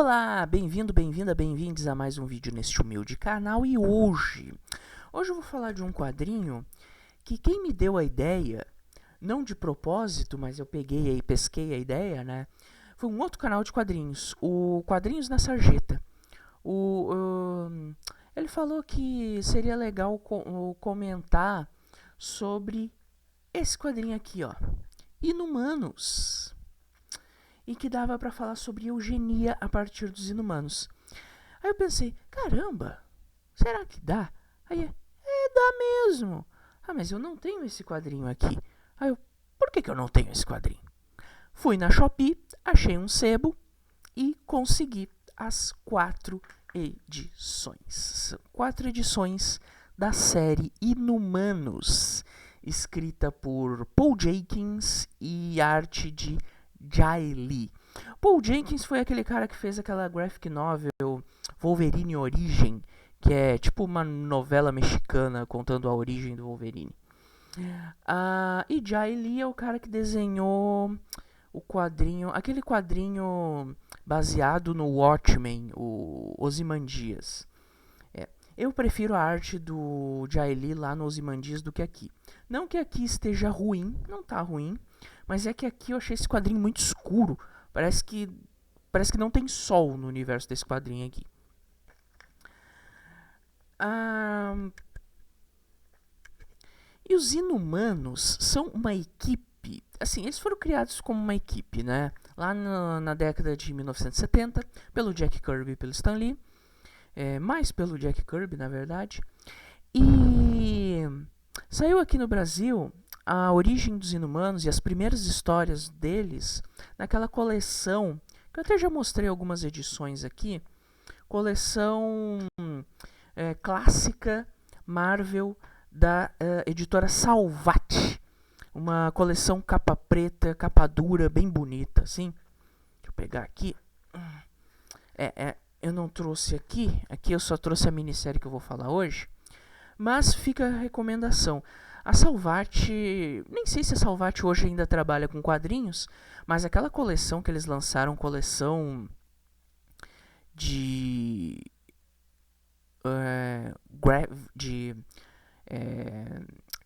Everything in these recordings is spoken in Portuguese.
Olá, bem-vindo, bem-vinda, bem-vindos a mais um vídeo neste humilde canal. E hoje eu vou falar de um quadrinho que quem me deu a ideia, não de propósito, mas eu peguei e pesquei a ideia, né? Foi um outro canal de quadrinhos, o Quadrinhos na Sarjeta. Ele falou que seria legal comentar sobre esse quadrinho aqui, ó, Inumanos. E que dava pra falar sobre eugenia a partir dos inumanos. Aí eu pensei, caramba, será que dá? Aí, dá mesmo. Ah, mas eu não tenho esse quadrinho aqui. Aí eu, por que eu não tenho esse quadrinho? Fui na Shopee, achei um sebo e consegui as 4 edições. São 4 edições da série Inumanos, escrita por Paul Jenkins e arte de Jay Lee. Paul Jenkins foi aquele cara que fez aquela graphic novel Wolverine Origem, que é tipo uma novela mexicana contando a origem do Wolverine. E Jay Lee é o cara que desenhou o quadrinho, aquele quadrinho baseado no Watchmen, o Ozymandias. Eu prefiro a arte do Jay Lee lá no Ozymandias do que aqui. Não que aqui esteja ruim, não tá ruim, mas é que aqui eu achei esse quadrinho muito escuro. Parece que não tem sol no universo desse quadrinho aqui. E os Inumanos são uma equipe. Assim, eles foram criados como uma equipe, né? Lá na década de 1970, pelo Jack Kirby e pelo Stan Lee. Mais pelo Jack Kirby, na verdade. E saiu aqui no Brasil a origem dos Inumanos e as primeiras histórias deles naquela coleção, que eu até já mostrei algumas edições aqui, coleção clássica Marvel da editora Salvat, uma coleção capa preta, capa dura, bem bonita, assim. Deixa eu pegar aqui. Eu não trouxe aqui eu só trouxe a minissérie que eu vou falar hoje, mas fica a recomendação. A Salvat, nem sei se a Salvat hoje ainda trabalha com quadrinhos, mas aquela coleção que eles lançaram, coleção de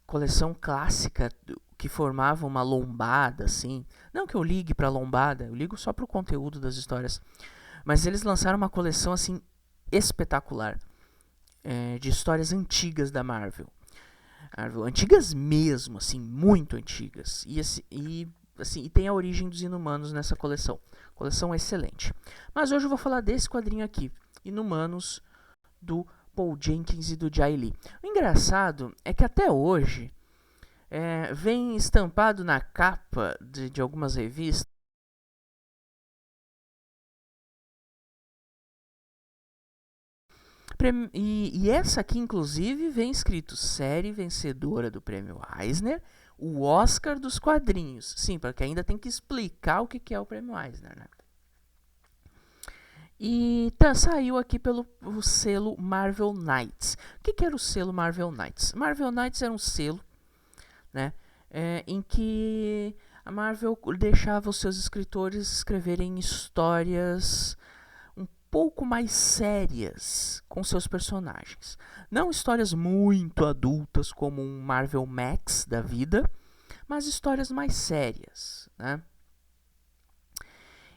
coleção clássica que formava uma lombada, assim. Não que eu ligue pra lombada, eu ligo só pro conteúdo das histórias. Mas eles lançaram uma coleção, assim, espetacular. De histórias antigas da Marvel. Antigas mesmo, assim, muito antigas. E tem a origem dos Inumanos nessa coleção. Coleção excelente. Mas hoje eu vou falar desse quadrinho aqui, Inumanos, do Paul Jenkins e do Jay Lee. O engraçado é que até hoje vem estampado na capa de algumas revistas e essa aqui, inclusive, vem escrito série vencedora do prêmio Eisner, o Oscar dos quadrinhos. Sim, porque ainda tem que explicar o que é o prêmio Eisner, né? E saiu aqui pelo selo Marvel Knights. O que era o selo Marvel Knights? Marvel Knights era um selo, né, em que a Marvel deixava os seus escritores escreverem histórias pouco mais sérias com seus personagens. Não histórias muito adultas como um Marvel Max da vida, mas histórias mais sérias, né?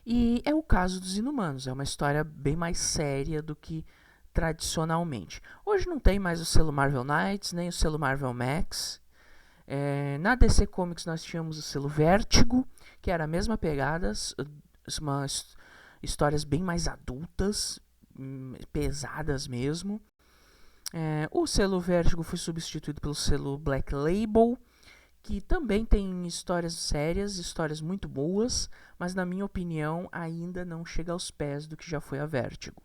E é o caso dos Inumanos, é uma história bem mais séria do que tradicionalmente. Hoje não tem mais o selo Marvel Knights, nem o selo Marvel Max. Na DC Comics nós tínhamos o selo Vértigo, que era a mesma pegada, histórias bem mais adultas, pesadas mesmo. O selo Vértigo foi substituído pelo selo Black Label, que também tem histórias sérias, histórias muito boas, mas na minha opinião ainda não chega aos pés do que já foi a Vértigo.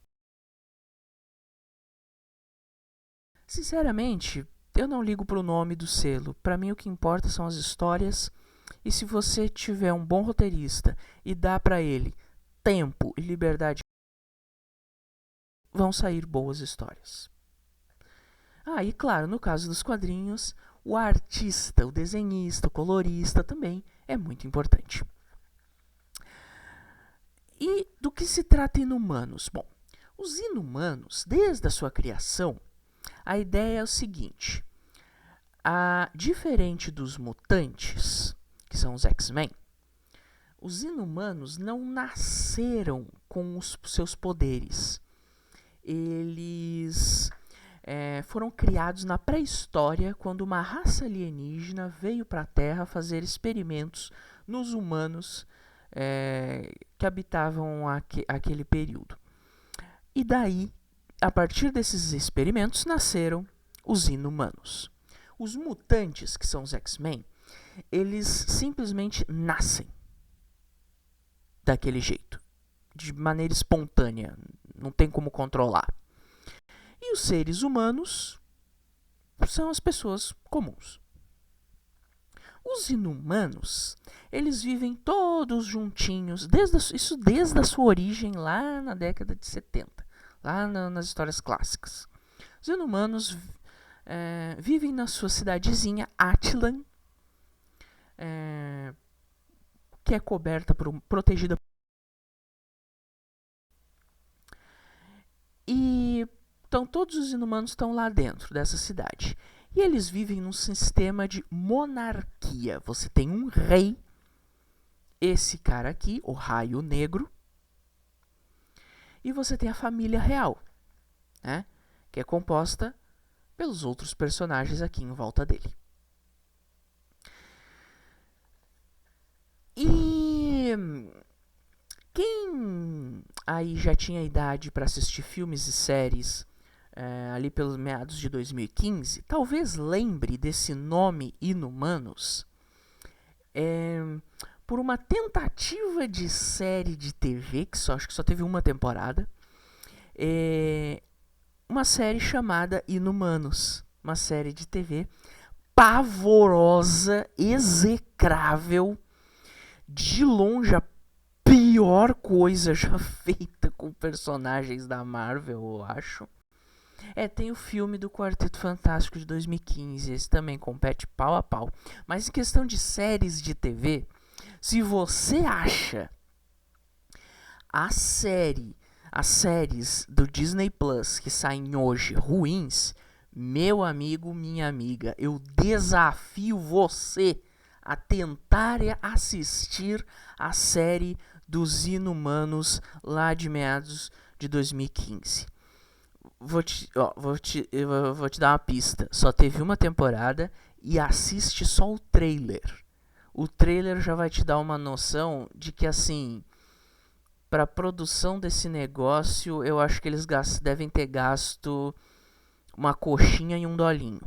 Sinceramente, eu não ligo pro nome do selo. Para mim o que importa são as histórias, e se você tiver um bom roteirista e dá para ele tempo e liberdade, vão sair boas histórias. E claro, no caso dos quadrinhos, o artista, o desenhista, o colorista também é muito importante. E do que se trata Inumanos? Bom, os Inumanos, desde a sua criação, a ideia é o seguinte: diferente dos mutantes, que são os X-Men, os Inumanos não nasceram com os seus poderes. Eles foram criados na pré-história, quando uma raça alienígena veio para a Terra fazer experimentos nos humanos que habitavam aquele período. E daí, a partir desses experimentos, nasceram os Inumanos. Os mutantes, que são os X-Men, eles simplesmente nascem daquele jeito, de maneira espontânea, não tem como controlar. E os seres humanos são as pessoas comuns. Os Inumanos, eles vivem todos juntinhos, desde a sua origem lá na década de 70, lá nas histórias clássicas. Os Inumanos vivem na sua cidadezinha Attilan, que é protegida. E então todos os Inumanos estão lá dentro dessa cidade. E eles vivem num sistema de monarquia. Você tem um rei, esse cara aqui, o Raio Negro, e você tem a família real, né, que é composta pelos outros personagens aqui em volta dele. E quem aí já tinha idade para assistir filmes e séries ali pelos meados de 2015, talvez lembre desse nome Inumanos por uma tentativa de série de TV, acho que só teve uma temporada, uma série chamada Inumanos, uma série de TV pavorosa, execrável, de longe a pior coisa já feita com personagens da Marvel, eu acho. Tem o filme do Quarteto Fantástico de 2015, esse também compete pau a pau. Mas em questão de séries de TV, se você acha as séries do Disney Plus que saem hoje ruins, meu amigo, minha amiga, eu desafio você a tentar assistir a série dos Inumanos lá de meados de 2015. Vou te dar uma pista. Só teve uma temporada e assiste só o trailer. O trailer já vai te dar uma noção de que, assim, para a produção desse negócio, eu acho que eles devem ter gasto uma coxinha e um dolinho.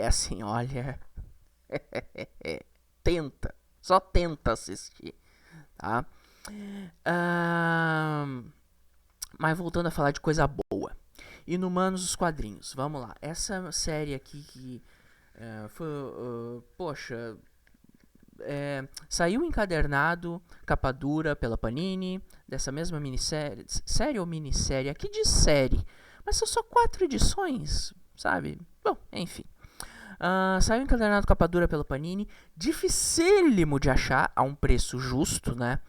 Assim, olha... Só tenta assistir, tá? Mas voltando a falar de coisa boa. Inumanos, os quadrinhos. Vamos lá. Essa série aqui que foi... saiu encadernado, capa dura pela Panini, dessa mesma minissérie. Série ou minissérie? Aqui diz série. Mas são só 4 edições, sabe? Bom, enfim. Saiu encadernado, capa dura pela Panini. Dificílimo de achar a um preço justo, né?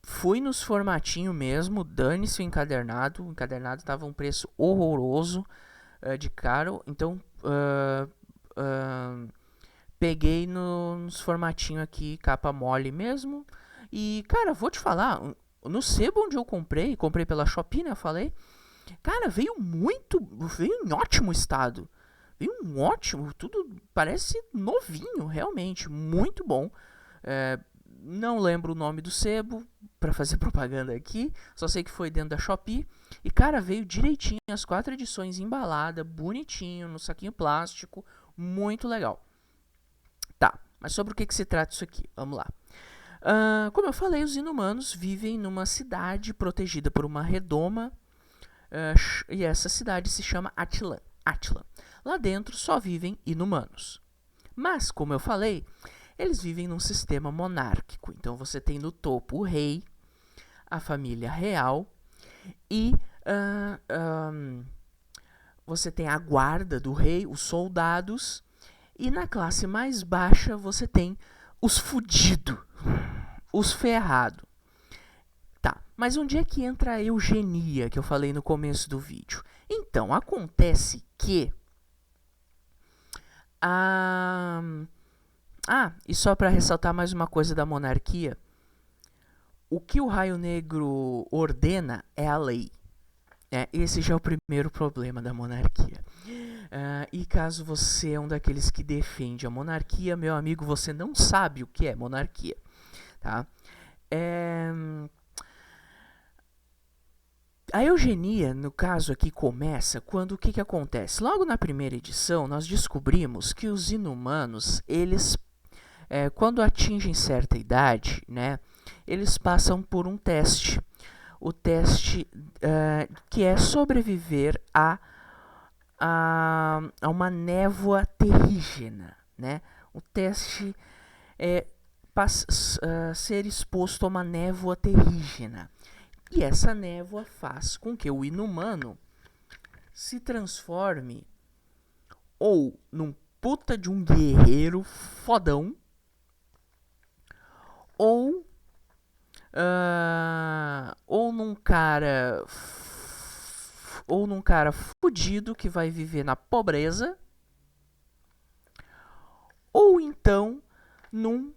Fui nos formatinho mesmo, dane-se o encadernado. O encadernado estava um preço horroroso, de caro. Então, peguei nos formatinho aqui, capa mole mesmo. E, cara, vou te falar, no sebo onde eu comprei pela Shopee, né, eu falei. Cara, veio em ótimo estado. Veio um ótimo, tudo parece novinho, realmente, muito bom. Não lembro o nome do sebo para fazer propaganda aqui, só sei que foi dentro da Shopee. E, cara, veio direitinho, as 4 edições embalada, bonitinho, no saquinho plástico, muito legal. Tá, mas sobre o que se trata isso aqui? Vamos lá. Como eu falei, os Inumanos vivem numa cidade protegida por uma redoma, e essa cidade se chama Attilan. Lá dentro só vivem Inumanos. Mas, como eu falei, eles vivem num sistema monárquico. Então você tem no topo o rei, a família real e você tem a guarda do rei, os soldados, e na classe mais baixa você tem os fudidos. os ferrados. Tá, mas onde é que entra a eugenia que eu falei no começo do vídeo? Então, acontece que e só para ressaltar mais uma coisa da monarquia, o que o Raio Negro ordena é a lei. Esse já é o primeiro problema da monarquia. E caso você é um daqueles que defende a monarquia, meu amigo, você não sabe o que é monarquia. Tá? A eugenia, no caso aqui, começa quando o que acontece? Logo na primeira edição, nós descobrimos que os inumanos, eles, quando atingem certa idade, né, eles passam por um teste. O teste que é sobreviver a uma névoa terrígena. Né? O teste é ser exposto a uma névoa terrígena. E essa névoa faz com que o inumano se transforme ou num puta de um guerreiro fodão, ou num cara fudido que vai viver na pobreza, ou então num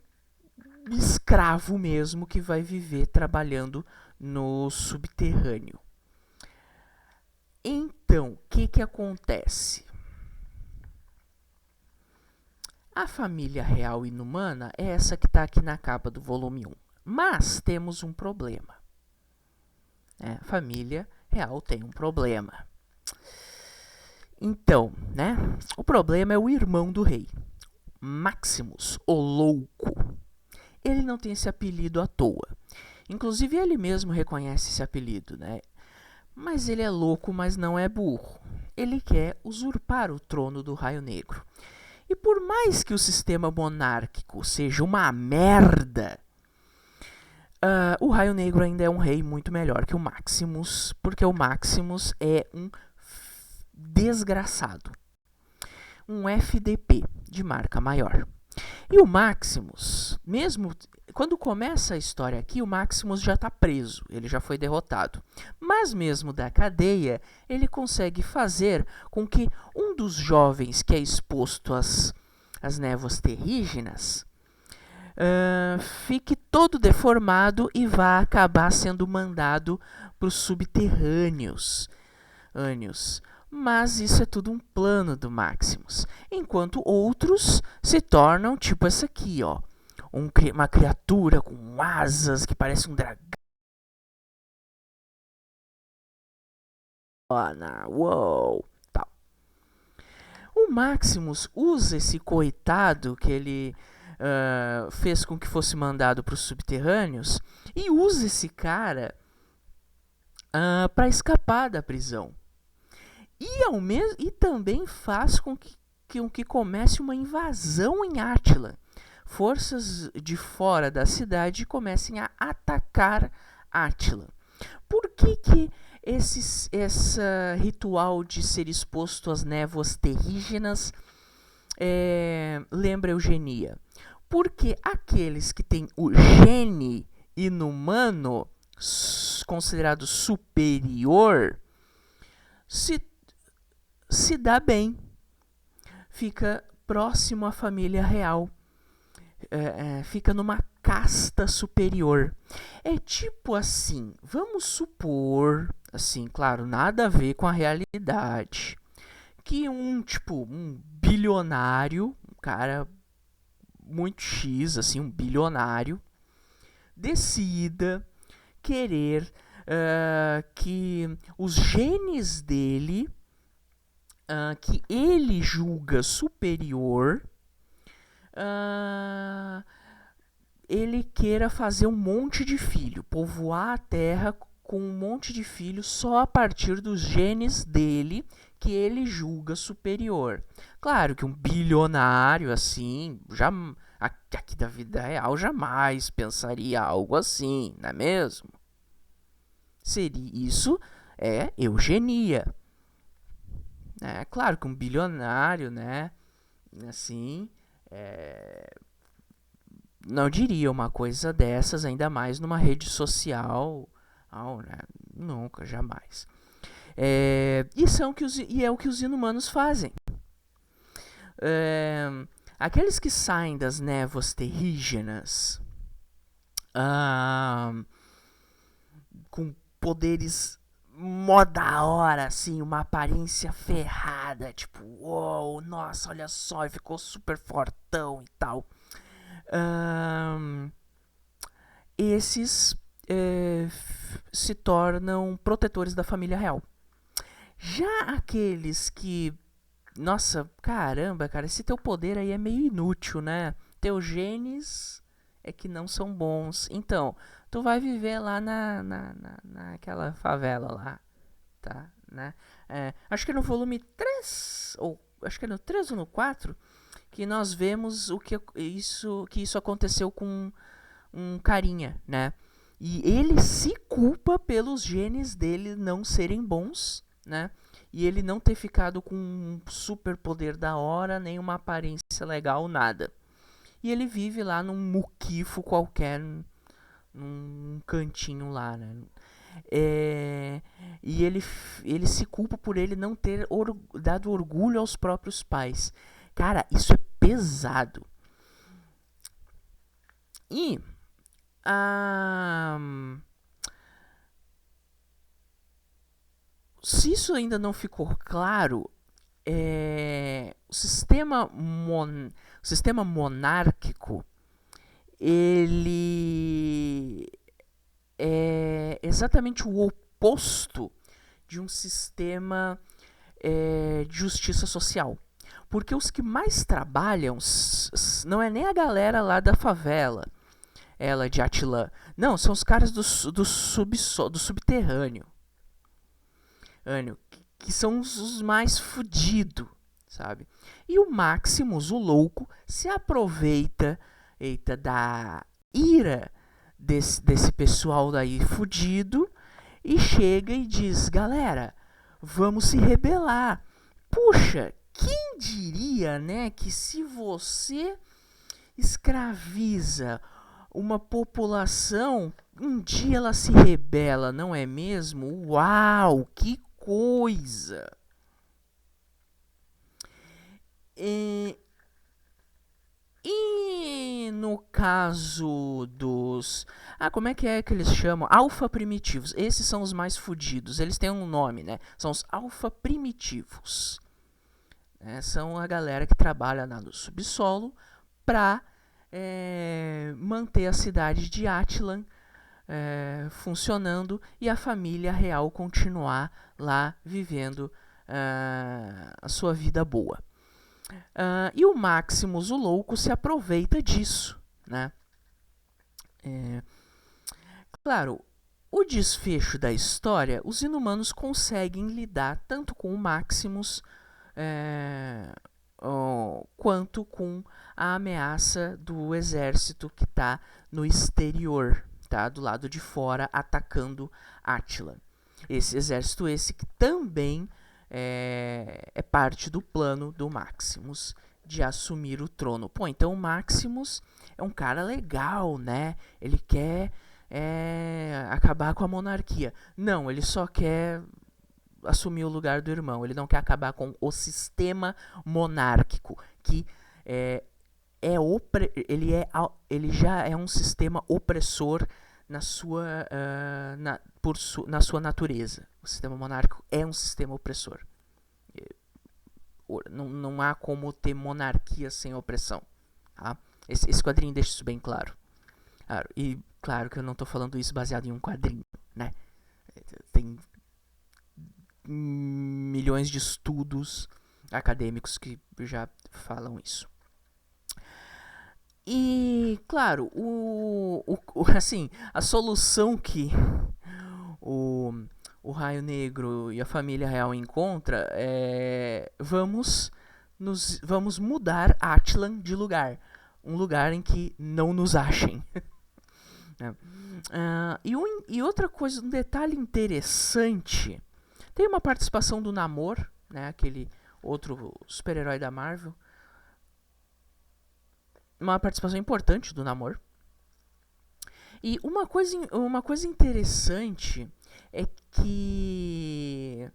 escravo mesmo que vai viver trabalhando no subterrâneo. Então, o que acontece? A família real inumana é essa que está aqui na capa do volume 1. Mas temos um problema. A família real tem um problema. Então, né? O problema é o irmão do rei, Maximus, o Louco. Ele não tem esse apelido à toa. Inclusive, ele mesmo reconhece esse apelido, né? Mas ele é louco, mas não é burro. Ele quer usurpar o trono do Raio Negro. E por mais que o sistema monárquico seja uma merda, o Raio Negro ainda é um rei muito melhor que o Maximus, porque o Maximus é um desgraçado. Um FDP de marca maior. E o Maximus, mesmo quando começa a história aqui, o Maximus já está preso, ele já foi derrotado. Mas mesmo da cadeia, ele consegue fazer com que um dos jovens que é exposto às névoas terrígenas fique todo deformado e vá acabar sendo mandado para os subterrâneos. Mas isso é tudo um plano do Maximus. Enquanto outros se tornam tipo essa aqui, ó. Uma criatura com asas que parece um dragão. Uou! Tal. O Maximus usa esse coitado que ele fez com que fosse mandado para os subterrâneos e usa esse cara para escapar da prisão. E também faz com que comece uma invasão em Átila. Forças de fora da cidade comecem a atacar Átila. Por que esse ritual de ser exposto às névoas terrígenas lembra eugenia? Porque aqueles que têm o gene inumano considerado superior se dá bem, fica próximo à família real, fica numa casta superior. É tipo assim, vamos supor, assim, claro, nada a ver com a realidade, que um bilionário, um cara muito X, assim, um bilionário, decida querer que os genes dele, que ele julga superior, ele queira fazer um monte de filho, povoar a terra com um monte de filhos só a partir dos genes dele que ele julga superior. Claro que um bilionário assim, aqui da vida real, jamais pensaria algo assim, não é mesmo? Isso é eugenia. Claro que um bilionário, né, assim, não diria uma coisa dessas, ainda mais numa rede social. Né? Nunca, jamais. E é o que os inumanos fazem. Aqueles que saem das névoas terrígenas com poderes mó da hora, assim, uma aparência ferrada, tipo, uou, nossa, olha só, ele ficou super fortão e tal. Esses se tornam protetores da família real. Já aqueles que, nossa, caramba, cara, esse teu poder aí é meio inútil, né? Teus genes é que não são bons. Então, tu vai viver lá naquela favela lá, tá? Né? Acho que é no volume 3, ou acho que é no 3 ou no 4, que nós vemos que isso aconteceu com um carinha, né? E ele se culpa pelos genes dele não serem bons, né? E ele não ter ficado com um super poder da hora, nem uma aparência legal, nada. E ele vive lá num muquifo qualquer, num cantinho lá, né? E ele se culpa por ele não ter dado orgulho aos próprios pais. Cara, isso é pesado. E se isso ainda não ficou claro, o sistema monárquico, ele é exatamente o oposto de um sistema de justiça social. Porque os que mais trabalham não é nem a galera lá da favela, ela de Atilã. Não, são os caras do subterrâneo. Que são os mais fudidos, sabe? E o Maximus, o louco, se aproveita da ira desse pessoal daí fudido e chega e diz: galera, vamos se rebelar. Puxa, quem diria, né, que se você escraviza uma população, um dia ela se rebela, não é mesmo? Uau, que coisa! E no caso dos... como é que eles chamam? Alfa primitivos. Esses são os mais fudidos. Eles têm um nome, né? São os alfa primitivos. São a galera que trabalha no subsolo para manter a cidade de Attilan funcionando e a família real continuar lá vivendo a sua vida boa. E o Maximus, o louco, se aproveita disso, né? Claro, o desfecho da história, os inumanos conseguem lidar tanto com o Maximus quanto com a ameaça do exército que está no exterior, tá? Do lado de fora, atacando Attilan. Esse exército que também é parte do plano do Maximus de assumir o trono. Pô, então o Maximus é um cara legal, né? Ele quer acabar com a monarquia. Não, ele só quer assumir o lugar do irmão. Ele não quer acabar com o sistema monárquico, que ele já é um sistema opressor na sua natureza. O sistema monárquico é um sistema opressor. Não há como ter monarquia sem opressão. Tá? Esse quadrinho deixa isso bem claro. E claro que eu não estou falando isso baseado em um quadrinho, né? Tem milhões de estudos acadêmicos que já falam isso. E, claro, assim, a solução que o Raio Negro e a família real encontra vamos mudar Attilan de lugar. Um lugar em que não nos achem. E outra coisa, um detalhe interessante, tem uma participação do Namor, né, aquele outro super-herói da Marvel. uma participação importante do Namor. E uma coisa interessante é que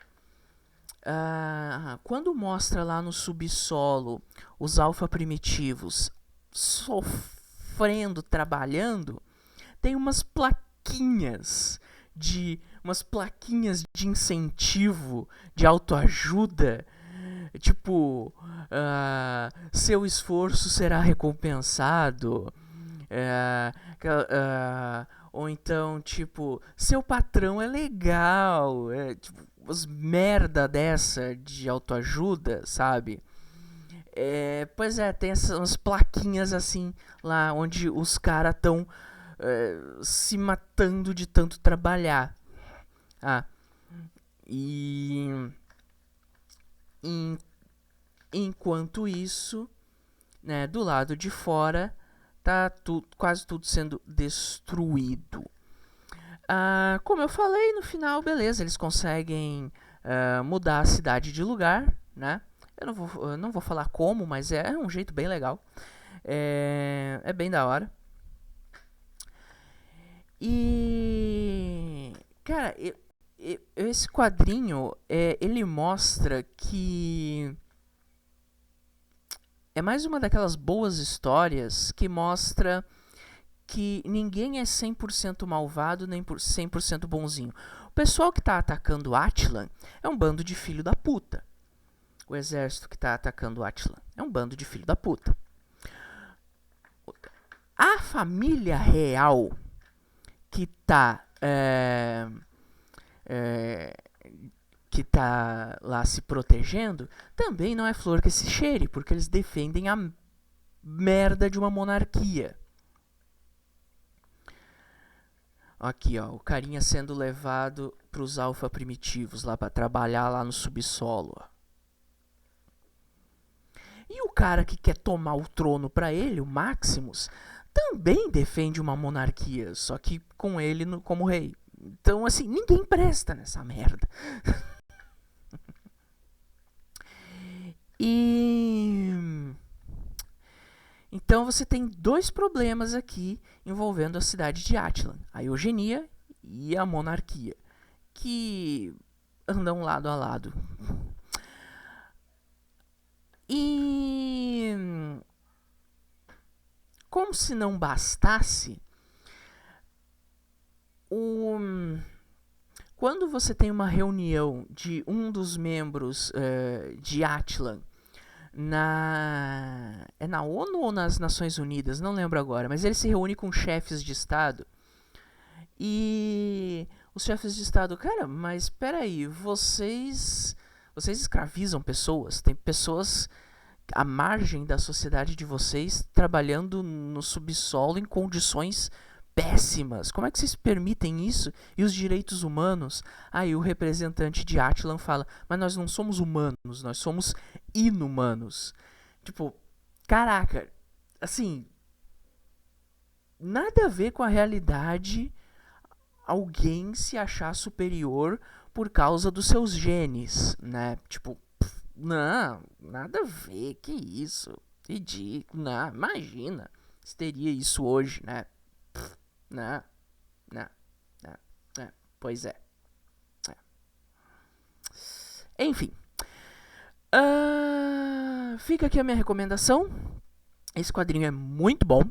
quando mostra lá no subsolo os alfa primitivos sofrendo, trabalhando, tem umas plaquinhas de incentivo, de autoajuda, tipo, seu esforço será recompensado, ou então, tipo, seu patrão é legal, tipo, umas merda dessa de autoajuda, sabe? Pois é, tem essas plaquinhas assim, lá onde os caras estão se matando de tanto trabalhar. E enquanto isso, né, do lado de fora, tá quase tudo sendo destruído. Como eu falei, no final, beleza, eles conseguem mudar a cidade de lugar, né? Eu não vou falar como, mas é um jeito bem legal. É bem da hora. E, cara, esse quadrinho, ele mostra que é mais uma daquelas boas histórias que mostra que ninguém é 100% malvado nem 100% bonzinho. O pessoal que tá atacando Attilan é um bando de filho da puta. O exército que tá atacando Attilan é um bando de filho da puta. A família real que tá lá se protegendo também não é flor que se cheire, porque eles defendem a merda de uma monarquia. Aqui, ó, o carinha sendo levado pros alfa primitivos lá pra trabalhar lá no subsolo, ó. E o cara que quer tomar o trono pra ele, o Maximus, também defende uma monarquia, só que com ele como rei. Então, assim, ninguém presta nessa merda. Então você tem dois problemas aqui envolvendo a cidade de Attilan: a eugenia e a monarquia, que andam lado a lado. E como se não bastasse, quando você tem uma reunião de um dos membros de Attilan é na ONU ou nas Nações Unidas? Não lembro agora, mas ele se reúne com chefes de Estado. E os chefes de Estado, cara, mas peraí, vocês escravizam pessoas? Tem pessoas à margem da sociedade de vocês trabalhando no subsolo em condições péssimas. Como é que vocês permitem isso? E os direitos humanos? Aí o representante de Attilan fala: mas nós não somos humanos, nós somos inumanos. Tipo, caraca, assim, nada a ver com a realidade alguém se achar superior por causa dos seus genes, né? Tipo, não, nada a ver, que isso, ridículo, não, imagina se teria isso hoje, né? Não, pois é. Enfim, fica aqui a minha recomendação. Esse quadrinho é muito bom.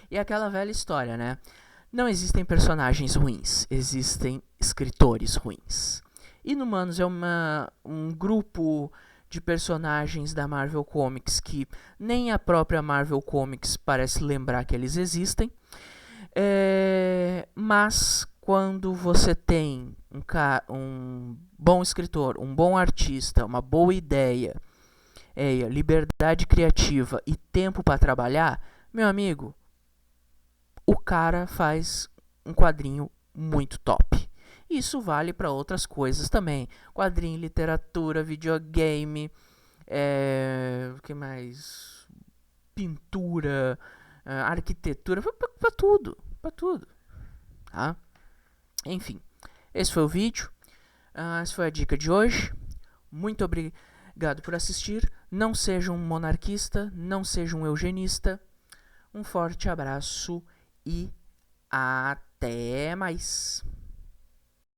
E é aquela velha história, né? Não existem personagens ruins, existem escritores ruins. Inumanos é um grupo de personagens da Marvel Comics que nem a própria Marvel Comics parece lembrar que eles existem. Mas quando você tem um bom escritor, um bom artista, uma boa ideia, liberdade criativa e tempo para trabalhar, meu amigo, o cara faz um quadrinho muito top. Isso vale para outras coisas também: quadrinho, literatura, videogame, o que mais? Pintura, arquitetura, para tudo, tá? Enfim, esse foi o vídeo, essa foi a dica de hoje. Muito obrigado por assistir. Não seja um monarquista, não seja um eugenista. Um forte abraço e até mais!